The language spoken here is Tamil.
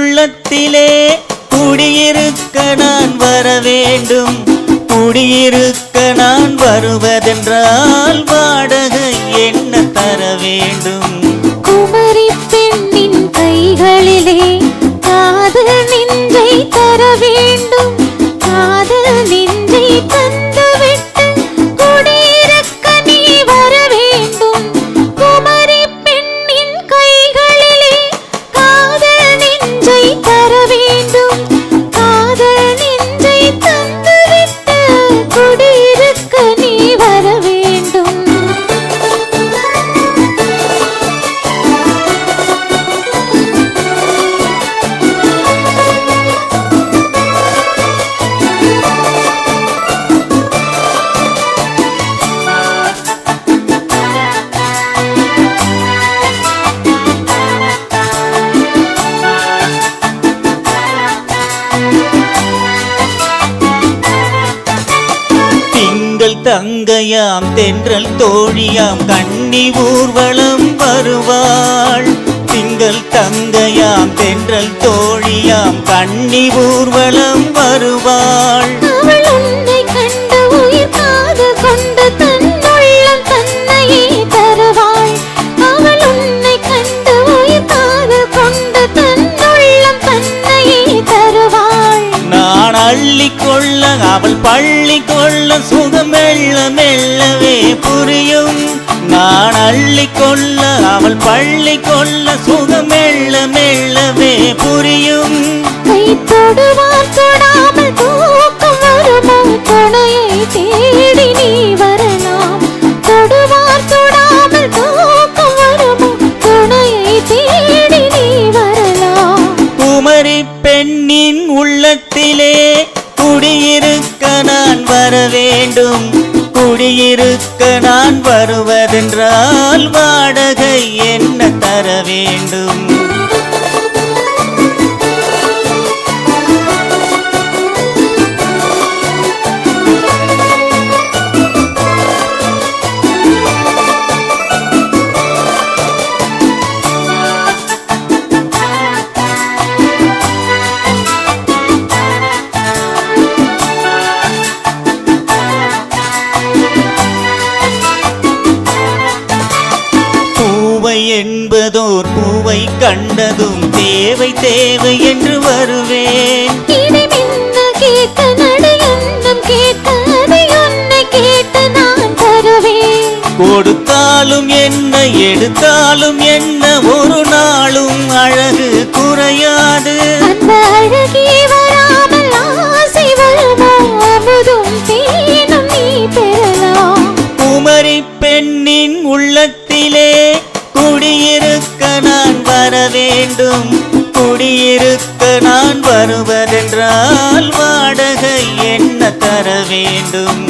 உள்ளத்திலே குடியிருக்க நான் வர வேண்டும். குடியிருக்க நான் வருவதென்றால் வாடகை என்ன தர வேண்டும்? குமரி பெண்ணின் கைகளிலே காதல் நெஞ்சை தர வேண்டும். காதல் நெஞ்சை தந்துவிட்டு குடியிருக்க நீ வர வேண்டும். குமரி பெண்ணின் கைகளிலே காதல் நெஞ்சை தர வேண்டும். காதல் நெஞ்சை தந்துவிட்டு குடியிருக்க நீ வர வேண்டும். தங்கையாம் தென்றல் தோழியாம் கன்னி ஊர்வலம் வருவாள். திங்கள் தங்கையாம் தென்றல் தோழியாம் கன்னி ஊர்வலம் வருவாள். அவள் உன்னை கண்டு உயிர் காதல் கொண்டு தன்னுள்ளம் தன்னையே தருவாள். அவள் உன்னை கண்டு உயிர் காதல் கொண்டு தன்னுள்ளம் தன்னையே தருவாள். நான் அள்ளி கொள்ள அவள் பள்ளி கொள்ள சுகம் மெல்ல மெல்லவே புரியும். நான் அள்ளி கொள்ள அவள் பள்ளி கொள்ள சுகம் மெல்ல மெல்லவே புரியும். கை தொடுவார் தொடாமல் தூக்கம் வருமோ? துணையை தேடி நீ வரலாம். தொடுவார் தொடாமல் தூக்கம் வருமோ? துணையை தேடி நீ வரலாம். குமரி பெண்ணின் உள்ளத்திலே குடியிருக்க நான் வர வேண்டும். குடியிருக்க நான் வருவதென்றால் வாடகை என்ன தர வேண்டும்? என்பதோர் பூவை கண்டதும் தேவை தேவை என்று வருவேன். இதை மின்ன கேட்க நடையன்னம் கேட்க அதை உன்னை கேட்டு நான் தருவேன். கொடுத்தாலும் என்ன எடுத்தாலும் என்ன ஒரு நாளும் அழகு குறையாது. அந்த அழகே வராமல் ஆசை வருமோ? அமுதும் தேனும் நீ பெறலாம். குமரி பெண்ணின் உள்ளத்திலே குடியிருக்க நான் வர வேண்டும். குடியிருக்க நான் வருவதென்றால் வாடகை என்ன தர வேண்டும்?